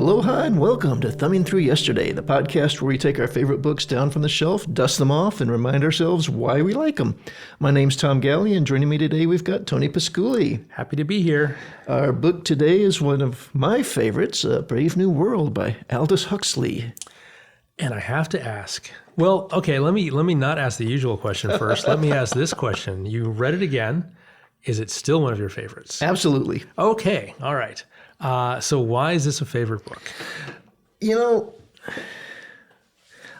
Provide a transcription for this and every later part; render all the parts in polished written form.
Aloha and welcome to Thumbing Through Yesterday, the podcast where we take our favorite books down from the shelf, dust them off, and remind ourselves why we like them. My name's Tom Galley, and joining me today we've got Tony Pasculi. Happy to be here. Our book today is one of my favorites, Brave New World by Aldous Huxley. And I have to ask, well, okay, let me not ask the usual question first. Let me ask this question. You read it again. Is it still one of your favorites? Absolutely. Okay, all right. So why is this a favorite book? You know,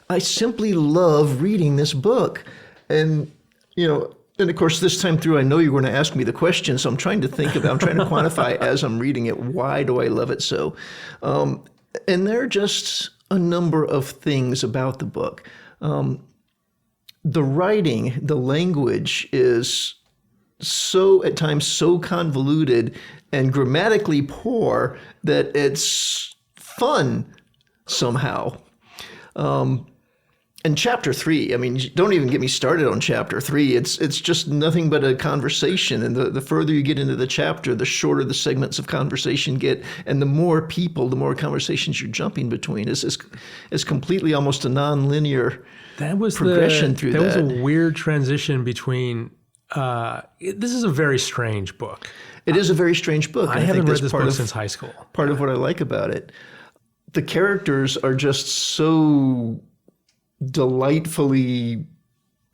I simply love reading this book. And, and of course, this time through, I know you're going to ask me the question, so I'm trying to quantify as I'm reading it, why do I love it so? And there are just a number of things about the book. The writing, the language is so, at times, so convoluted and grammatically poor that it's fun somehow. And chapter 3, I mean, don't even get me started on chapter 3. It's just nothing but a conversation. And the further you get into the chapter, the shorter the segments of conversation get. And the more people, the more conversations you're jumping between. It's completely almost a non-linear progression through that. That was a weird transition between... this is a very strange book. It is a very strange book. I haven't read this book since high school. Part of what I like about it. The characters are just so delightfully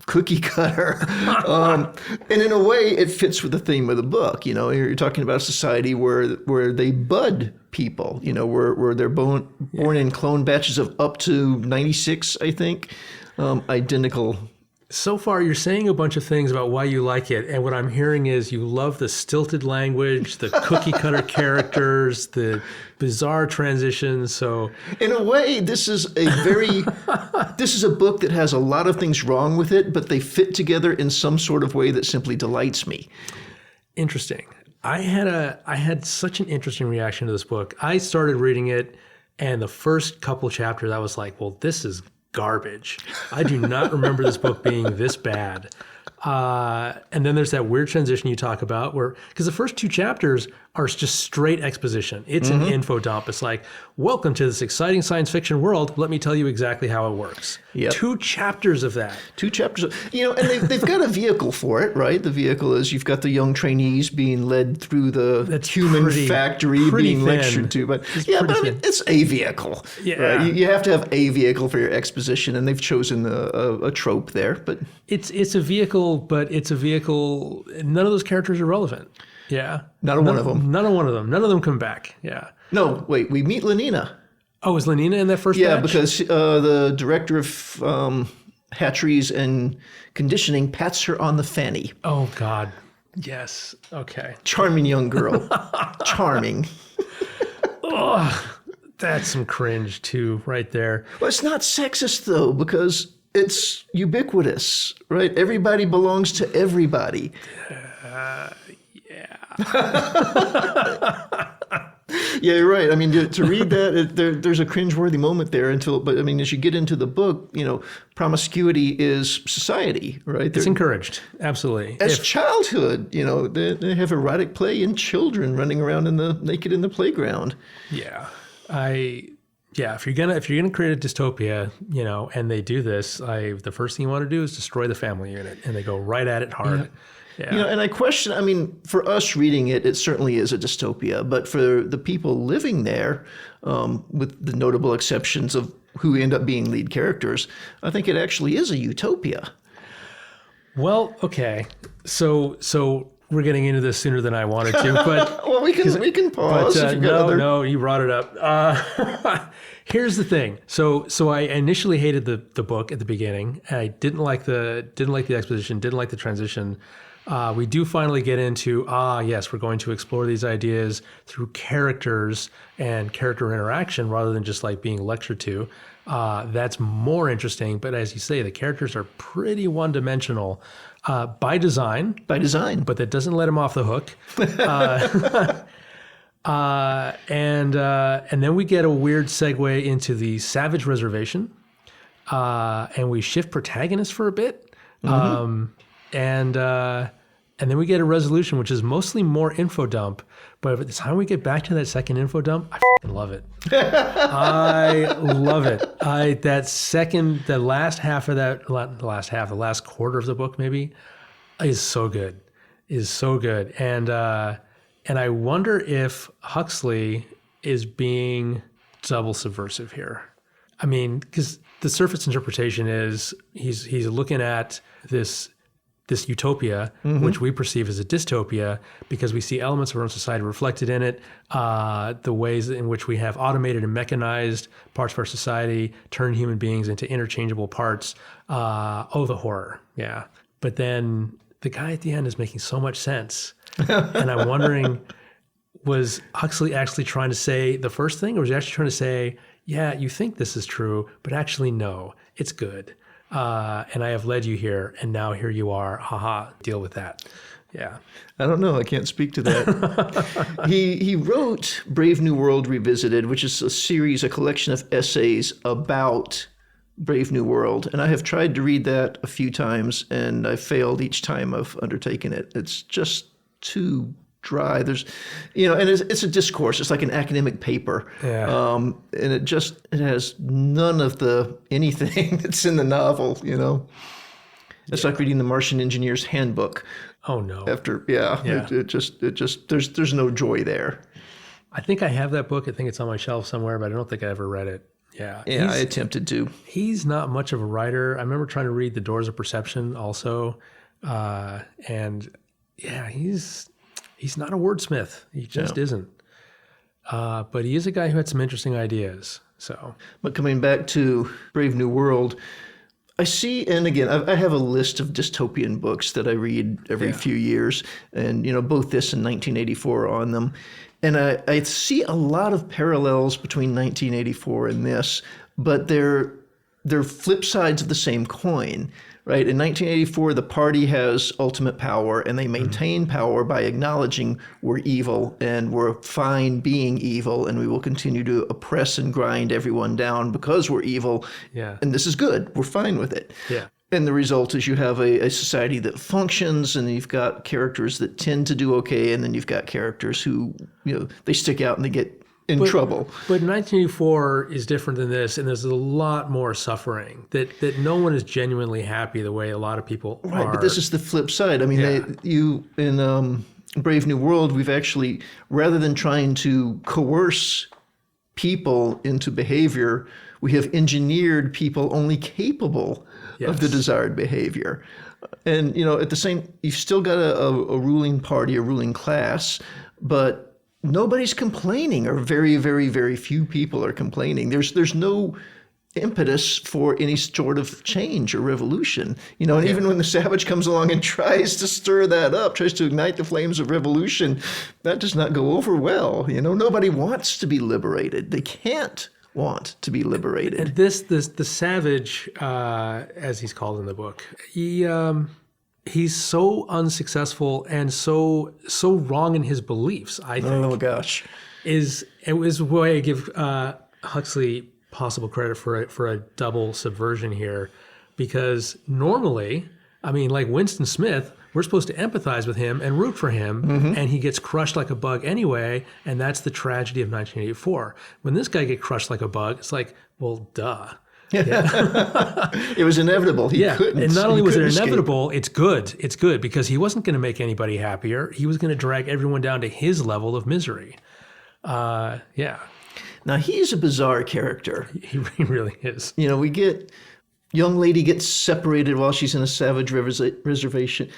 cookie cutter. And in a way, it fits with the theme of the book. You know, you're talking about a society where they bud people, where they're born in clone batches of up to 96, I think, identical. So far, you're saying a bunch of things about why you like it, and what I'm hearing is you love the stilted language, the cookie-cutter characters, the bizarre transitions. So, in a way, this is a book that has a lot of things wrong with it, but they fit together in some sort of way that simply delights me. Interesting. I had such an interesting reaction to this book. I started reading it, and the first couple chapters, I was like, "Well, this is garbage. I do not remember this book being this bad." And then there's that weird transition you talk about because the first two chapters are just straight exposition. It's an info dump. It's like, welcome to this exciting science fiction world. Let me tell you exactly how it works. Yep. 2 chapters of that. 2 chapters. And they've got a vehicle for it, right? The vehicle is you've got the young trainees being led through the human factory, being lectured to. But it's a vehicle. Yeah. Right? You have to have a vehicle for your exposition, and they've chosen a trope there. But it's a vehicle, but it's a vehicle. None of those characters are relevant. Yeah. Not one of them. None of them come back. Yeah. No, wait, we meet Lenina. Oh, is Lenina in that first batch? Yeah, because the director of hatcheries and conditioning pats her on the fanny. Oh, God. Yes. Okay. Charming young girl. Charming. Oh, that's some cringe, too, right there. Well, it's not sexist, though, because it's ubiquitous, right? Everybody belongs to everybody. Yeah, you're right. I mean, to read that, there's a cringeworthy moment there but I mean, as you get into the book, promiscuity is society, right? It's encouraged. Absolutely. As childhood, they have erotic play in children running around naked in the playground. Yeah. If you're gonna create a dystopia, and they do this, the first thing you want to do is destroy the family unit, and they go right at it hard. Yeah. Yeah. And I question, I mean, for us reading it, it certainly is a dystopia, but for the people living there, with the notable exceptions of who end up being lead characters, I think it actually is a utopia. Well, okay. So we're getting into this sooner than I wanted to, but well, we can pause. But, no, you brought it up. Here's the thing. So I initially hated the book at the beginning. I didn't like the exposition, didn't like the transition. We do finally get into, yes, we're going to explore these ideas through characters and character interaction rather than just like being lectured to. That's more interesting. But as you say, the characters are pretty one-dimensional by design. By design. But that doesn't let them off the hook. And then we get a weird segue into the Savage Reservation. And we shift protagonists for a bit. And then we get a resolution, which is mostly more info dump. But by the time we get back to that second info dump, I fucking love it. I love it. The last quarter of the book maybe, is so good. And I wonder if Huxley is being double subversive here. I mean, because the surface interpretation is he's looking at this utopia, which we perceive as a dystopia, because we see elements of our own society reflected in it, the ways in which we have automated and mechanized parts of our society, turned human beings into interchangeable parts. The horror, yeah. But then the guy at the end is making so much sense. And I'm wondering, was Huxley actually trying to say the first thing, or was he actually trying to say, yeah, you think this is true, but actually no, it's good. And I have led you here, and now here you are. Haha, deal with that. Yeah. I don't know. I can't speak to that. He wrote Brave New World Revisited, which is a collection of essays about Brave New World. And I have tried to read that a few times, and I failed each time I've undertaken it. It's just too dry. There's, and it's a discourse. It's like an academic paper. Yeah. And it has none of the anything that's in the novel, It's like reading the Martian Engineer's Handbook. Oh no. Yeah. It just there's no joy there. I think I have that book. I think it's on my shelf somewhere, but I don't think I ever read it. Yeah. Yeah, I attempted to. He's not much of a writer. I remember trying to read The Doors of Perception also. And yeah, he's not a wordsmith. He just isn't. But he is a guy who had some interesting ideas. But coming back to Brave New World, I see, and again, I have a list of dystopian books that I read every few years, and both this and 1984 are on them. And I see a lot of parallels between 1984 and this, but they're flip sides of the same coin. Right. In 1984, the party has ultimate power, and they maintain power by acknowledging we're evil and we're fine being evil, and we will continue to oppress and grind everyone down because we're evil. Yeah. And this is good. We're fine with it. Yeah. And the result is you have a society that functions, and you've got characters that tend to do okay, and then you've got characters who, they stick out and they get in trouble. But 1984 is different than this, and there's a lot more suffering that no one is genuinely happy the way a lot of people are. Right, but this is the flip side. I mean, in Brave New World, we've actually, rather than trying to coerce people into behavior, we have engineered people only capable of the desired behavior. And, at the same, you've still got a ruling party, a ruling class, but nobody's complaining, or very, very, very few people are complaining. There's no impetus for any sort of change or revolution. And even when the savage comes along and tries to stir that up, tries to ignite the flames of revolution, that does not go over well. Nobody wants to be liberated. They can't want to be liberated. And the savage, as he's called in the book, he's so unsuccessful and so wrong in his beliefs, I think. Oh, gosh. It was why I give Huxley possible credit for a double subversion here, because normally, I mean, like Winston Smith, we're supposed to empathize with him and root for him, and he gets crushed like a bug anyway, and that's the tragedy of 1984. When this guy gets crushed like a bug, it's like, well, duh. Yeah. It was inevitable. He couldn't. And not only was it inevitable, escape. It's good because he wasn't going to make anybody happier. He was going to drag everyone down to his level of misery. Yeah. Now, he's a bizarre character. He really is. We get young lady gets separated while she's in a savage reservation.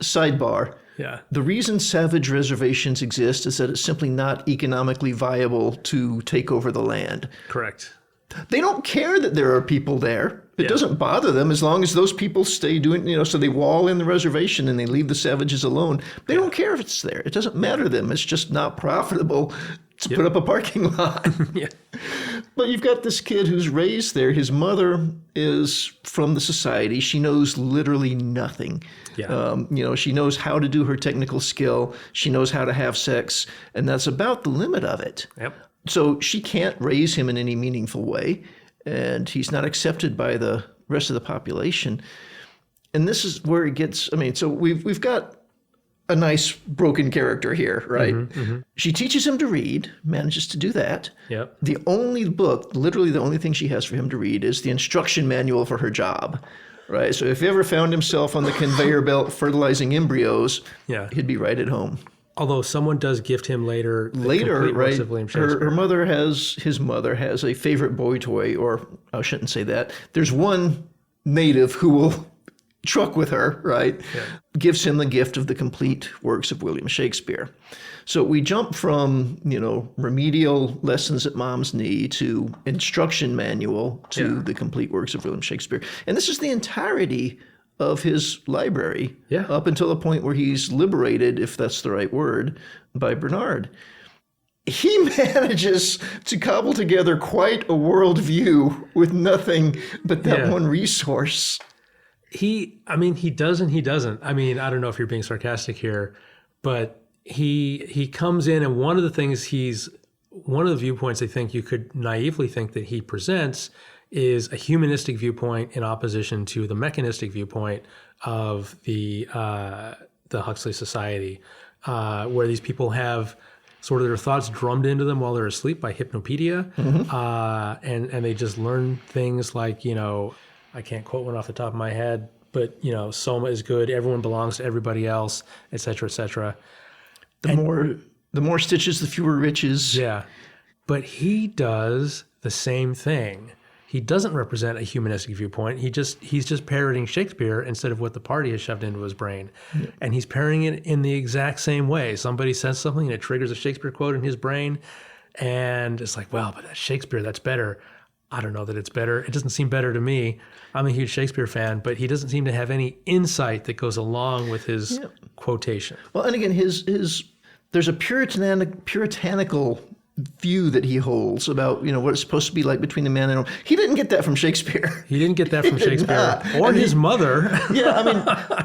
Sidebar. Yeah. The reason savage reservations exist is that it's simply not economically viable to take over the land. Correct. They don't care that there are people there. It doesn't bother them as long as those people stay doing, so they wall in the reservation and they leave the savages alone. They don't care if it's there. It doesn't matter to them. It's just not profitable to put up a parking lot. Yeah. But you've got this kid who's raised there. His mother is from the society. She knows literally nothing. Yeah. She knows how to do her technical skill. She knows how to have sex. And that's about the limit of it. Yep. So she can't raise him in any meaningful way, and he's not accepted by the rest of the population. And this is where it gets, so we've got a nice broken character here, right? She teaches him to read, manages to do that. Yep. The only book, literally the only thing she has for him to read is the instruction manual for her job, right? So if he ever found himself on the conveyor belt fertilizing embryos, Yeah. he'd be right at home. Although someone does gift him later, the Later, complete works right? of William Shakespeare. His mother has a favorite boy toy, or I shouldn't say that. There's one native who will truck with her, right? Yeah. Gives him the gift of the complete works of William Shakespeare. So we jump from, remedial lessons at mom's knee to instruction manual to the complete works of William Shakespeare. And this is the entirety of his library up until the point where he's liberated, if that's the right word, by Bernard. He manages to cobble together quite a worldview with nothing but that one resource. He does and he doesn't. I mean, I don't know if you're being sarcastic here, but he comes in, and one of the viewpoints I think you could naively think that he presents is a humanistic viewpoint in opposition to the mechanistic viewpoint of the Huxley Society, where these people have sort of their thoughts drummed into them while they're asleep by hypnopedia, and they just learn things like, I can't quote one off the top of my head, but Soma is good, everyone belongs to everybody else, et cetera, et cetera. The more stitches, the fewer riches. Yeah, but he does the same thing. He doesn't represent a humanistic viewpoint. He's just parroting Shakespeare instead of what the party has shoved into his brain. Yeah. And he's parroting it in the exact same way. Somebody says something and it triggers a Shakespeare quote in his brain. And it's like, well, but that's Shakespeare, that's better. I don't know that it's better. It doesn't seem better to me. I'm a huge Shakespeare fan, but he doesn't seem to have any insight that goes along with his quotation. Well, and again, there's a puritanical view that he holds about, what it's supposed to be like between a man and a woman. He didn't get that from Shakespeare. He didn't get that from Shakespeare or his mother.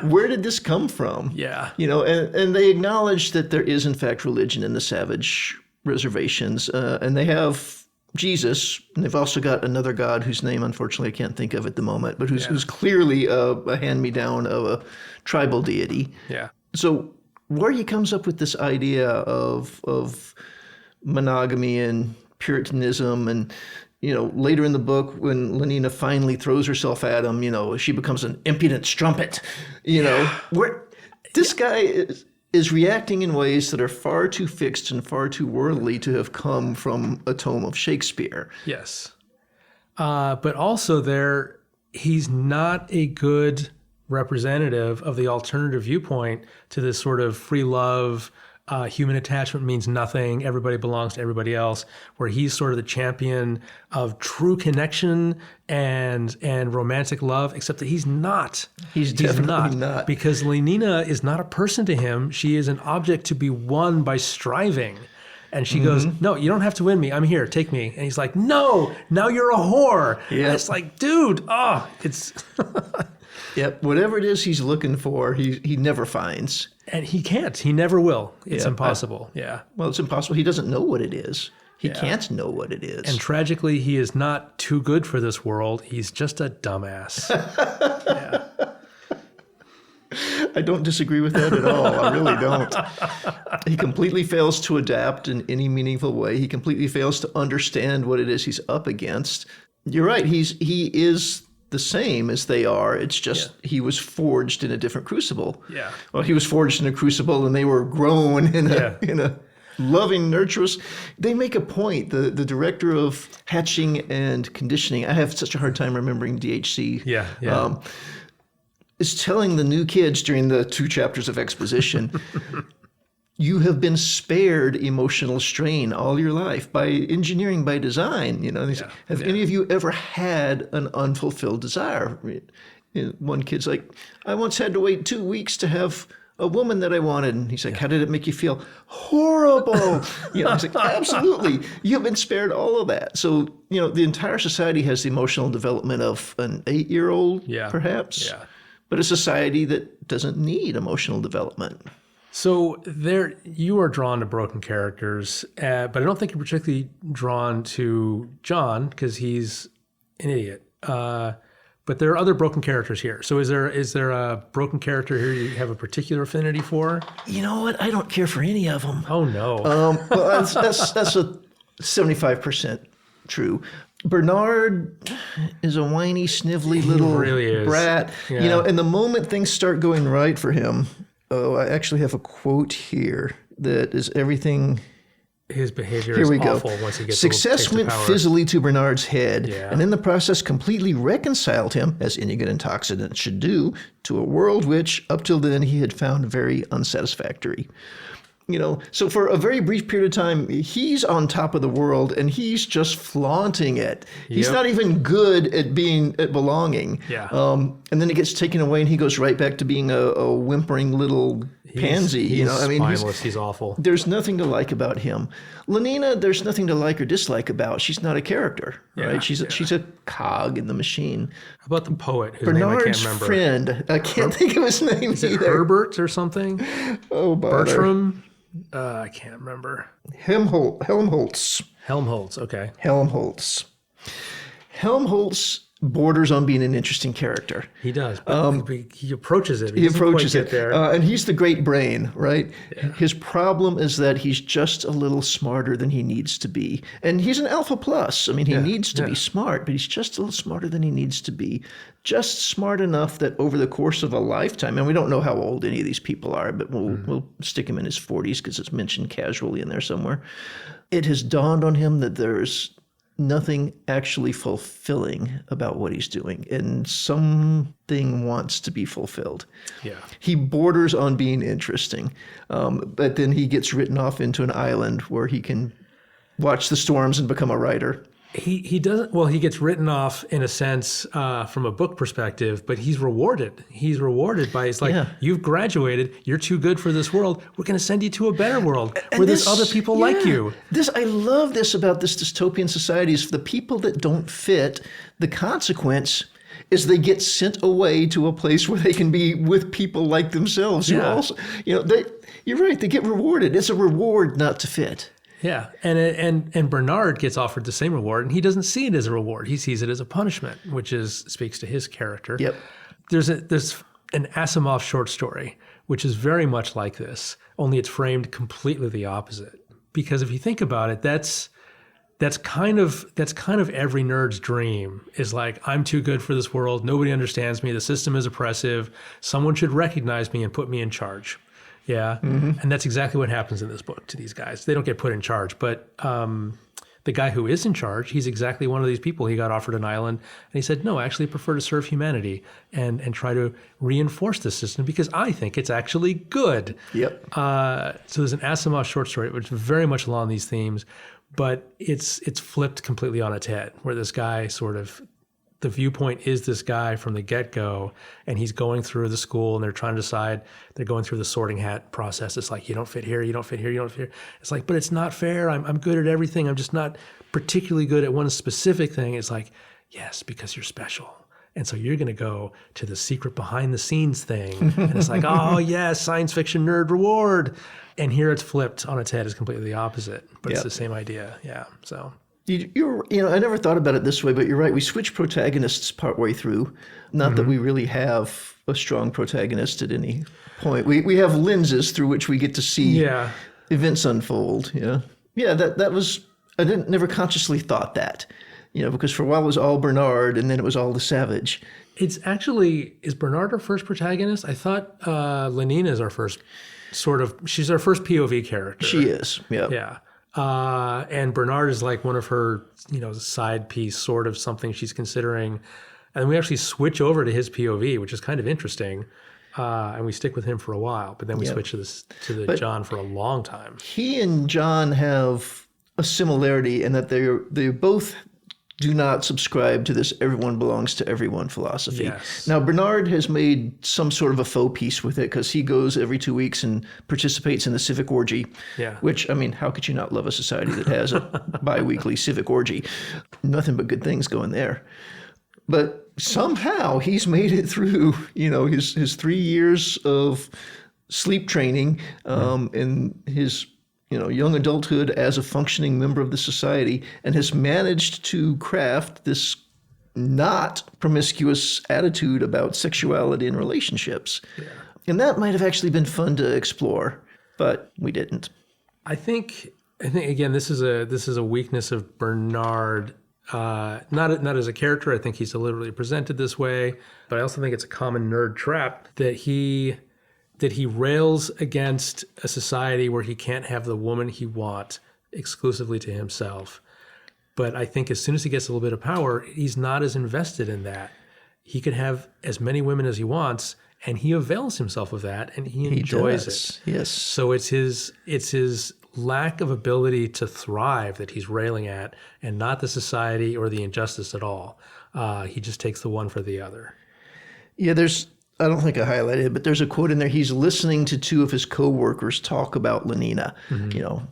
Where did this come from? Yeah. And they acknowledge that there is in fact religion in the savage reservations, and they have Jesus, and they've also got another god whose name unfortunately I can't think of at the moment, but who's clearly a hand-me-down of a tribal deity. Yeah. So where he comes up with this idea of monogamy and Puritanism, and later in the book when Lenina finally throws herself at him, she becomes an impudent strumpet. Where this guy is reacting in ways that are far too fixed and far too worldly to have come from a tome of Shakespeare. Yes, but also he's not a good representative of the alternative viewpoint to this sort of free love. Human attachment means nothing. Everybody belongs to everybody else. Where he's sort of the champion of true connection and romantic love, except that he's not. He's definitely not. Because Lenina is not a person to him. She is an object to be won by striving. And she goes, no, you don't have to win me. I'm here. Take me. And he's like, no, now you're a whore. Yeah. And it's like, dude, it's... Yep. Whatever it is he's looking for, he never finds. And he can't. He never will. It's impossible. Well, it's impossible. He doesn't know what it is. He can't know what it is. And tragically, he is not too good for this world. He's just a dumbass. I don't disagree with that at all. I really don't. He completely fails to adapt in any meaningful way. He completely fails to understand what it is he's up against. You're right. He is the same as they are. It's just he was forged in a different crucible. Yeah. Well, he was forged in a crucible, and they were grown in a loving, nurturous. They make a point. The director of hatching and conditioning. I have such a hard time remembering DHC. Is telling the new kids during the 2 chapters of exposition, you have been spared emotional strain all your life by engineering, by design. Have any of you ever had an unfulfilled desire? One kid's like, I once had to wait 2 weeks to have a woman that I wanted. And he's like, how did it make you feel? Horrible. He's like, absolutely. You've been spared all of that. So, the entire society has the emotional development of an 8-year-old, perhaps. Yeah. But a society that doesn't need emotional development. So you are drawn to broken characters, but I don't think you're particularly drawn to John because he's an idiot. But there are other broken characters here. So is there a broken character here you have a particular affinity for? You know what? I don't care for any of them. Oh no. Well, that's a 75% true. Bernard is a whiny, snivelly little really brat. Yeah. You know, and the moment things start going right for him, I actually have a quote here that is everything. His behavior Here is we go. awful once he gets Success a little went taste of power. fizzily to Bernard's head, Yeah. and in the process completely reconciled him, as any good intoxicant should do, to a world which, up till then, he had found very unsatisfactory. You know, so for a very brief period of time, he's on top of the world, and he's just flaunting it. He's Yep. not even good at belonging. Yeah. And then it gets taken away, and he goes right back to being a whimpering little pansy. He's you know, I mean, spineless. He's awful. there's nothing to like about him. Lenina, there's nothing to like or dislike about. She's not a character, right? She's a cog in the machine. How about the poet whose name I can't Bernard's remember? friend, I can't think of his name Is it either. Herbert or something? Oh, bother. Bertram? I can't remember. Helmholtz. Helmholtz. Okay. Helmholtz. Helmholtz borders on being an interesting character. He does. But he approaches it. He doesn't quite approaches get it, there. and he's the great brain, right? His problem is that he's just a little smarter than he needs to be, and he's an alpha plus. I mean, he needs to be smart, but he's just a little smarter than he needs to be. Just smart enough that over the course of a lifetime, and we don't know how old any of these people are, but we'll stick him in his 40s because it's mentioned casually in there somewhere. It has dawned on him that there's nothing actually fulfilling about what he's doing, and something wants to be fulfilled. Yeah. He borders on being interesting, but then he gets written off into an island where he can watch the storms and become a writer. He doesn't. Well, he gets written off in a sense from a book perspective, but he's rewarded. He's rewarded by it's like you've graduated. You're too good for this world. We're going to send you to a better world where there's other people like you. I love this about this dystopian society is for the people that don't fit, the consequence is they get sent away to a place where they can be with people like themselves who also, you're right, they get rewarded. It's a reward not to fit. Yeah, and Bernard gets offered the same reward, and he doesn't see it as a reward. He sees it as a punishment, which speaks to his character. Yep. There's an Asimov short story, which is very much like this, only it's framed completely the opposite. Because if you think about it, that's kind of every nerd's dream is like, I'm too good for this world. Nobody understands me. The system is oppressive. Someone should recognize me and put me in charge. Yeah. Mm-hmm. And that's exactly what happens in this book to these guys. They don't get put in charge, but the guy who is in charge, he's exactly one of these people. He got offered an island and he said, no, I actually prefer to serve humanity and try to reinforce the system because I think it's actually good. Yep. So there's an Asimov short story, which is very much along these themes, but it's flipped completely on its head where this guy the viewpoint is this guy from the get-go, and he's going through the school, and they're trying to decide, they're going through the sorting hat process. It's like, you don't fit here, you don't fit here, you don't fit here. It's like, but it's not fair. I'm good at everything. I'm just not particularly good at one specific thing. It's like, yes, because you're special. And so you're going to go to the secret behind-the-scenes thing. And it's like, oh, yes, science fiction nerd reward. And here it's flipped on its head. It's completely the opposite, but it's the same idea. Yeah, so... I never thought about it this way, but you're right. We switch protagonists partway through. Not that we really have a strong protagonist at any point. We have lenses through which we get to see events unfold. Yeah. That was I never consciously thought that. Because for a while it was all Bernard, and then it was all the Savage. It's actually, is Bernard our first protagonist? I thought Lenina is our first she's our first POV character. She is. Yeah. Yeah. And Bernard is like one of her, side piece, sort of something she's considering. And we actually switch over to his POV, which is kind of interesting. And we stick with him for a while, but then we switch to John for a long time. He and John have a similarity in that they both do not subscribe to this everyone belongs to everyone philosophy. Yes. Now, Bernard has made some sort of a faux peace with it because he goes every 2 weeks and participates in the civic orgy, which, how could you not love a society that has a bi-weekly civic orgy? Nothing but good things going there. But somehow he's made it through, his 3 years of sleep training and his young adulthood as a functioning member of the society, and has managed to craft this not promiscuous attitude about sexuality and relationships. Yeah. And that might have actually been fun to explore, but we didn't. I think again, this is a weakness of Bernard. Not as a character. I think he's deliberately presented this way, but I also think it's a common nerd trap that he rails against a society where he can't have the woman he wants exclusively to himself. But I think as soon as he gets a little bit of power, he's not as invested in that. He could have as many women as he wants, and he avails himself of that, and he enjoys it. Yes. So it's his lack of ability to thrive that he's railing at, and not the society or the injustice at all. He just takes the one for the other. Yeah, I don't think I highlighted it, but there's a quote in there. He's listening to two of his coworkers talk about Lenina. Mm-hmm.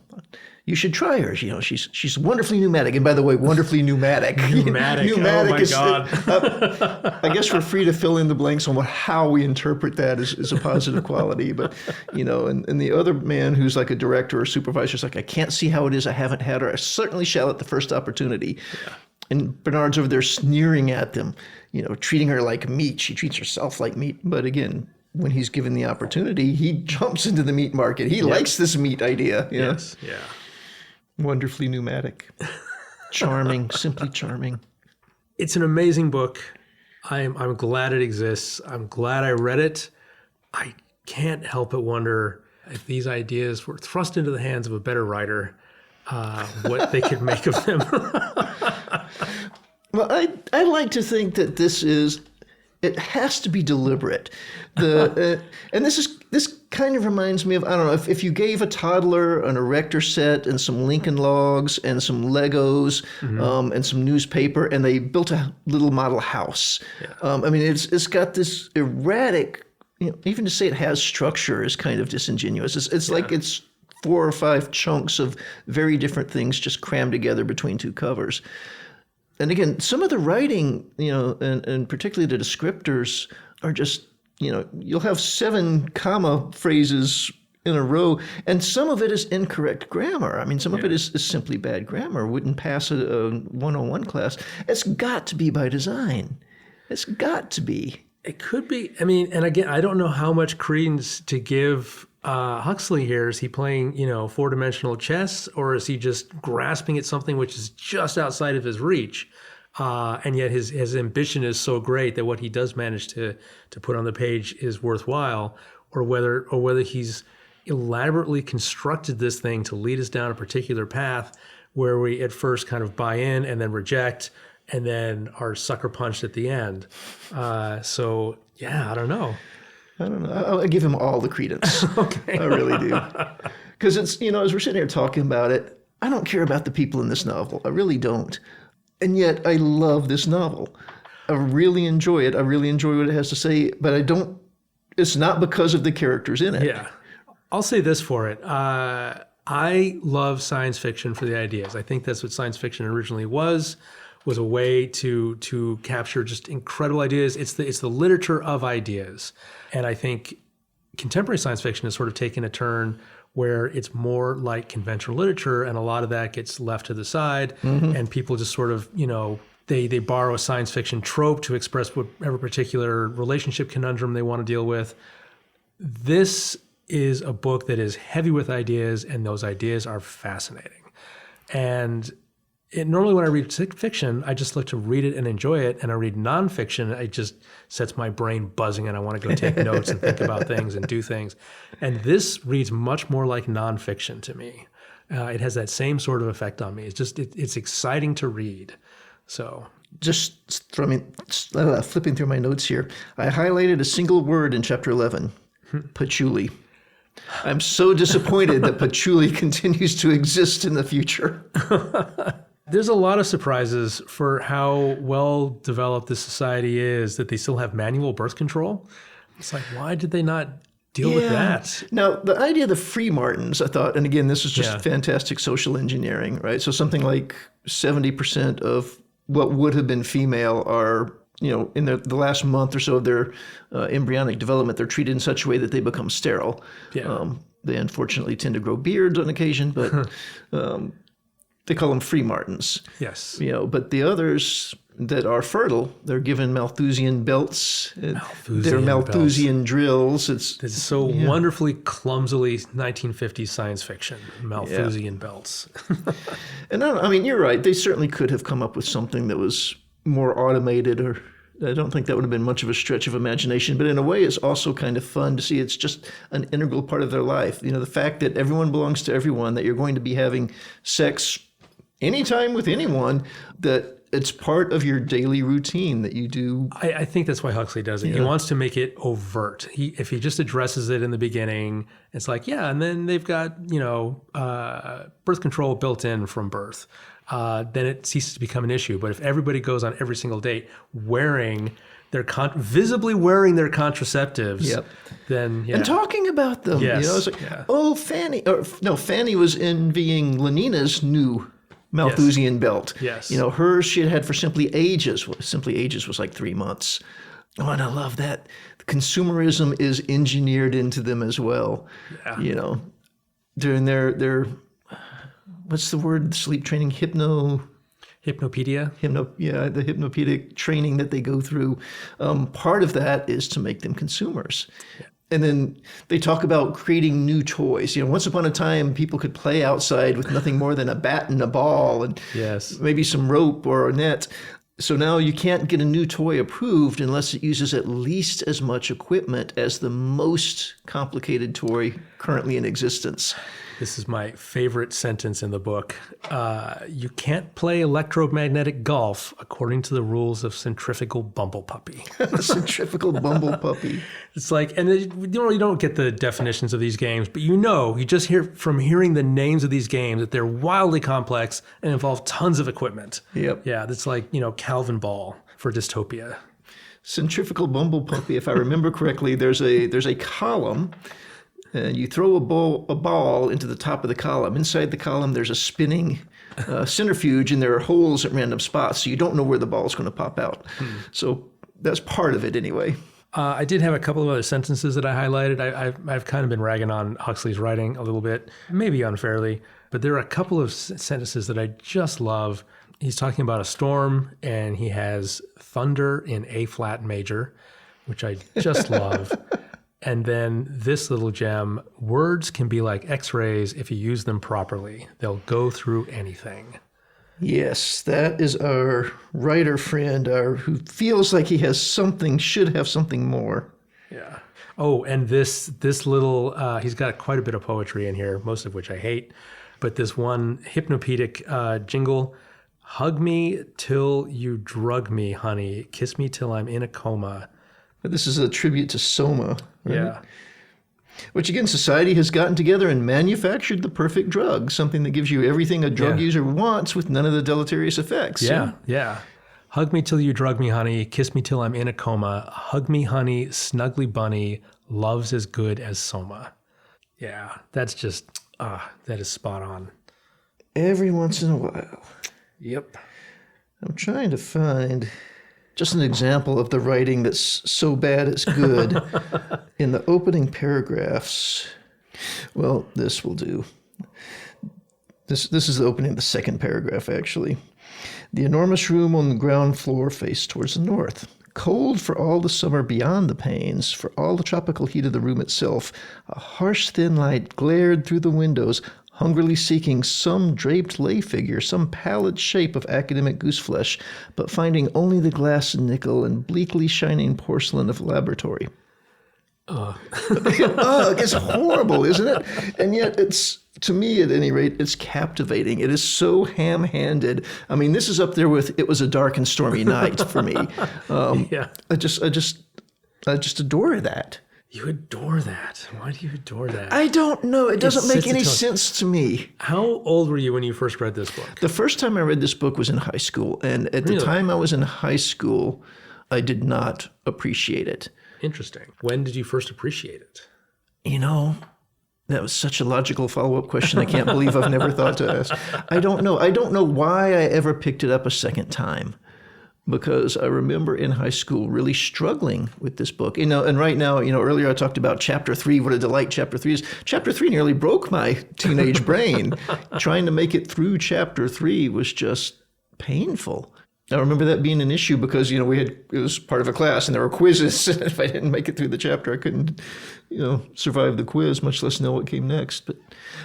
You should try her. She's wonderfully pneumatic. And by the way, wonderfully pneumatic. Pneumatic. Pneumatic oh my is, God. I guess we're free to fill in the blanks on how we interpret that as a positive quality. But, and the other man who's like a director or supervisor is like, I can't see how it is I haven't had her. I certainly shall at the first opportunity. Yeah. And Bernard's over there sneering at them, treating her like meat. She treats herself like meat. But again, when he's given the opportunity, he jumps into the meat market. He likes this meat idea. Yes. Yeah. Wonderfully pneumatic. Charming, simply charming. It's an amazing book. I'm glad it exists. I'm glad I read it. I can't help but wonder if these ideas were thrust into the hands of a better writer, what they could make of them. Well, I like to think that it has to be deliberate. And this kind of reminds me of, I don't know, if you gave a toddler an erector set and some Lincoln Logs and some Legos mm-hmm. And some newspaper, and they built a little model house. Yeah. It's got this erratic, even to say it has structure is kind of disingenuous. It's like it's 4 or 5 chunks of very different things just crammed together between 2 covers. And again, some of the writing, and particularly the descriptors are just, you'll have 7 comma phrases in a row, and some of it is incorrect grammar. Some of it is simply bad grammar, wouldn't pass a 101 class. It's got to be by design. It's got to be. It could be. And again, I don't know how much credence to give Huxley here. Is he playing, 4-dimensional chess, or is he just grasping at something which is just outside of his reach? And yet his ambition is so great that what he does manage to put on the page is worthwhile, or whether he's elaborately constructed this thing to lead us down a particular path where we at first kind of buy in and then reject and then are sucker punched at the end. I don't know. I'll give him all the credence. Okay. I really do. Because it's, as we're sitting here talking about it, I don't care about the people in this novel. I really don't. And yet I love this novel. I really enjoy it. I really enjoy what it has to say, but it's not because of the characters in it. Yeah. I'll say this for it. I love science fiction for the ideas. I think that's what science fiction originally was a way to capture just incredible ideas. It's the literature of ideas. And I think contemporary science fiction has sort of taken a turn where it's more like conventional literature, and a lot of that gets left to the side, mm-hmm. and people just sort of, they borrow a science fiction trope to express whatever particular relationship conundrum they want to deal with. This is a book that is heavy with ideas, and those ideas are fascinating. And normally when I read fiction, I just look to read it and enjoy it. And I read nonfiction, it just sets my brain buzzing, and I want to go take notes and think about things and do things. And this reads much more like nonfiction to me. It has that same sort of effect on me. It's exciting to read. So just flipping through my notes here, I highlighted a single word in chapter 11, patchouli. I'm so disappointed that patchouli continues to exist in the future. There's a lot of surprises for how well developed this society is, that they still have manual birth control. It's like, why did they not deal with that? Now, the idea of the free martins, I thought, and again, this is just fantastic social engineering, right? So something like 70% of what would have been female are, in the last month or so of their embryonic development, they're treated in such a way that they become sterile. Yeah. They unfortunately tend to grow beards on occasion, but they call them free martins. Yes. But the others, that are fertile. They're given Malthusian belts. They're Malthusian Malthusian drills. It's so wonderfully clumsily 1950s science fiction. Malthusian belts. And I mean, you're right. They certainly could have come up with something that was more automated, or I don't think that would have been much of a stretch of imagination. But in a way, it's also kind of fun to see it's just an integral part of their life. You know, the fact that everyone belongs to everyone, that you're going to be having sex anytime with anyone, that it's part of your daily routine that you do. I think that's why Huxley does it. Yeah. He wants to make it overt. If he just addresses it in the beginning, it's like, yeah, and then they've got, birth control built in from birth. Then it ceases to become an issue. But if everybody goes on every single date wearing their visibly wearing their contraceptives, then and talking about them, it's like, Fanny was envying Lenina's new Malthusian belt. Yes. Hers she had for Simply Ages. Simply Ages was like 3 months. Oh, and I love that. Consumerism is engineered into them as well. Yeah. During their what's the word? Sleep training, hypnopedia. The hypnopedic training that they go through. Part of that is to make them consumers. Yeah. And then they talk about creating new toys. Once upon a time, people could play outside with nothing more than a bat and a ball and maybe some rope or a net. So now you can't get a new toy approved unless it uses at least as much equipment as the most complicated toy currently in existence. This is my favorite sentence in the book. You can't play electromagnetic golf according to the rules of centrifugal bumble puppy. Centrifugal bumble puppy. It's like, and you don't get the definitions of these games, but you just hear from hearing the names of these games that they're wildly complex and involve tons of equipment. Yep. Yeah, that's like, Calvin ball for dystopia. Centrifugal bumble puppy, if I remember correctly, there's a column. And you throw a ball into the top of the column. Inside the column, there's a spinning centrifuge, and there are holes at random spots, so you don't know where the ball is going to pop out. So that's part of it anyway. I did have a couple of other sentences that I highlighted. I've kind of been ragging on Huxley's writing a little bit, maybe unfairly, but there are a couple of sentences that I just love. He's talking about a storm, and he has thunder in A flat major, which I just love. And then this little gem, words can be like X-rays if you use them properly. They'll go through anything. Yes, that is our writer friend who feels like he has something, should have something more. Yeah. Oh, and this little, he's got quite a bit of poetry in here, most of which I hate. But this one hypnopedic jingle, hug me till you drug me, honey. Kiss me till I'm in a coma. But this is a tribute to Soma. Right? Yeah. Which, again, society has gotten together and manufactured the perfect drug, something that gives you everything a drug user wants with none of the deleterious effects. Yeah. Hug me till you drug me, honey. Kiss me till I'm in a coma. Hug me, honey. Snuggly bunny. Love's as good as Soma. Yeah, that's just, that is spot on. Every once in a while. Yep. I'm trying to find just an example of the writing that's so bad it's good. In the opening paragraphs, well, this will do. This is the opening of the second paragraph, actually. The enormous room on the ground floor faced towards the north. Cold for all the summer beyond the panes, for all the tropical heat of the room itself, a harsh thin light glared through the windows, hungrily seeking some draped lay figure, some pallid shape of academic gooseflesh, but finding only the glass and nickel and bleakly shining porcelain of laboratory. Ugh, it's horrible, isn't it? And yet it's, to me at any rate, it's captivating. It is so ham-handed. I mean, this is up there with It Was a Dark and Stormy Night for me. I just adore that. You adore that. Why do you adore that? I don't know. It doesn't make any sense to me. How old were you when you first read this book? The first time I read this book was in high school. And at the time I was in high school, I did not appreciate it. Interesting. When did you first appreciate it? That was such a logical follow-up question. I can't believe I've never thought to ask. I don't know. I don't know why I ever picked it up a second time. Because I remember in high school really struggling with this book. And right now, earlier I talked about Chapter 3, what a delight Chapter 3 is. Chapter 3 nearly broke my teenage brain. Trying to make it through Chapter 3 was just painful. I remember that being an issue because, it was part of a class and there were quizzes. And if I didn't make it through the chapter, I couldn't, survive the quiz, much less know what came next. But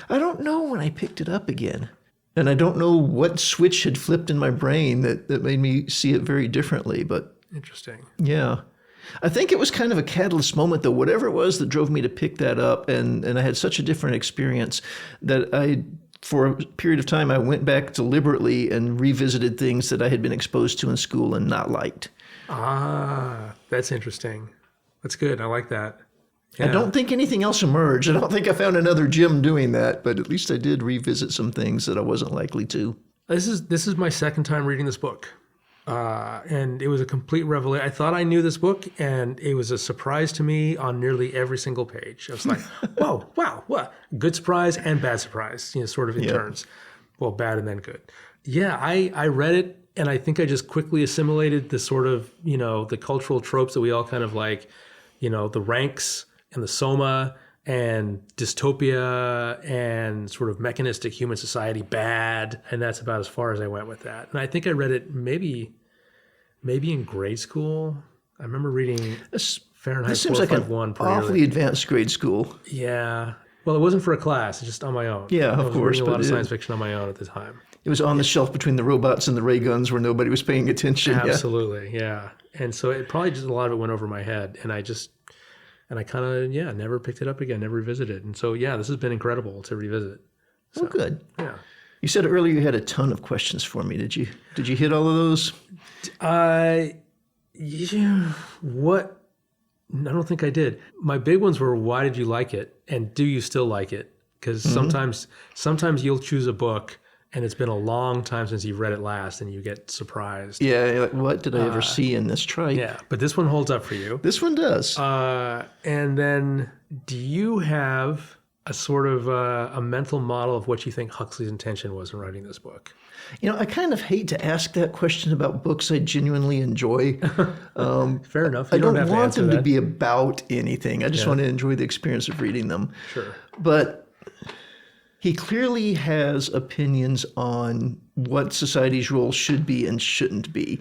I don't know when I picked it up again. And I don't know what switch had flipped in my brain that made me see it very differently. But Interesting. yeah. I think it was kind of a catalyst moment, though, whatever it was that drove me to pick that up. And I had such a different experience that for a period of time, I went back deliberately and revisited things that I had been exposed to in school and not liked. Ah, that's interesting. That's good. I like that. I don't think anything else emerged. I don't think I found another Jim doing that, but at least I did revisit some things that I wasn't likely to. This is my second time reading this book. And it was a complete revelation. I thought I knew this book, and it was a surprise to me on nearly every single page. I was like, whoa, wow, what? Good surprise and bad surprise, sort of in turns. Well, bad and then good. Yeah, I read it, and I think I just quickly assimilated the sort of, the cultural tropes that we all kind of like, the ranks and the soma and dystopia and sort of mechanistic human society bad. And that's about as far as I went with that. And I think I read it maybe in grade school. I remember reading Fahrenheit This seems like an 451 awfully advanced grade school. Yeah. Well, it wasn't for a class. It's just on my own. Yeah, I of was course. reading a lot of but science fiction on my own at the time. It was on the shelf between the robots and the ray guns where nobody was paying attention. Absolutely, yeah. And so it probably just a lot of it went over my head. And I kind of, never picked it up again, never revisited. And so, this has been incredible to revisit. So, Well, good. Yeah. You said earlier you had a ton of questions for me. Did you hit all of those? What? I don't think I did. My big ones were, why did you like it? And do you still like it? Because sometimes you'll choose a book and it's been a long time since you've read it last and you get surprised. Yeah, you're like, what did I ever see in this tripe? Yeah, but this one holds up for you. This one does. And then do you have a sort of a mental model of what you think Huxley's intention was in writing this book? I kind of hate to ask that question about books I genuinely enjoy. Fair enough. I You don't have to want answer them that. to be about anything. I just want to enjoy the experience of reading them. Sure. But he clearly has opinions on what society's role should be and shouldn't be.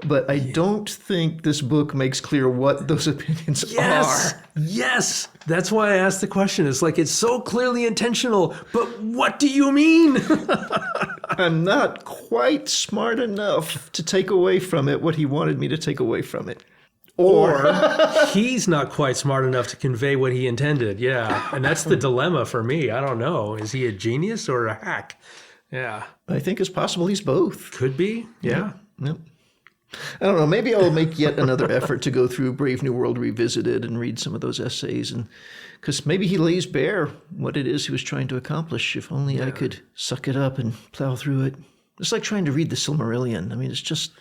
But I don't think this book makes clear what those opinions are. Yes. That's why I asked the question. It's like, it's so clearly intentional, but what do you mean? I'm not quite smart enough to take away from it what he wanted me to take away from it. Or he's not quite smart enough to convey what he intended. Yeah. And that's the dilemma for me. I don't know. Is he a genius or a hack? Yeah. I think it's possible he's both. Could be. Yeah. Yep. I don't know. Maybe I'll make yet another effort to go through Brave New World Revisited and read some of those essays, and because maybe he lays bare what it is he was trying to accomplish. If only I could suck it up and plow through it. It's like trying to read the Silmarillion. I mean, it's just,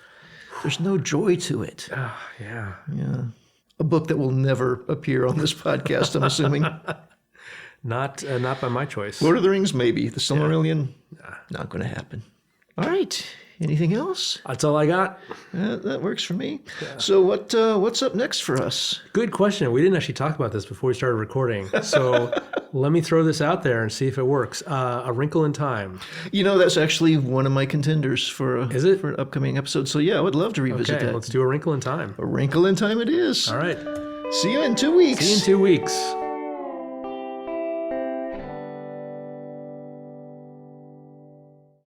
there's no joy to it. Yeah. Yeah. A book that will never appear on this podcast, I'm assuming. Not by my choice. Lord of the Rings, maybe. The Silmarillion, not going to happen. All right. Anything else? That's all I got. That works for me. Yeah. So what's up next for us? Good question. We didn't actually talk about this before we started recording. So let me throw this out there and see if it works. A Wrinkle in Time. That's actually one of my contenders for an upcoming episode. So I would love to revisit that. Let's do A Wrinkle in Time. A Wrinkle in Time it is. All right. See you in 2 weeks. See you in 2 weeks.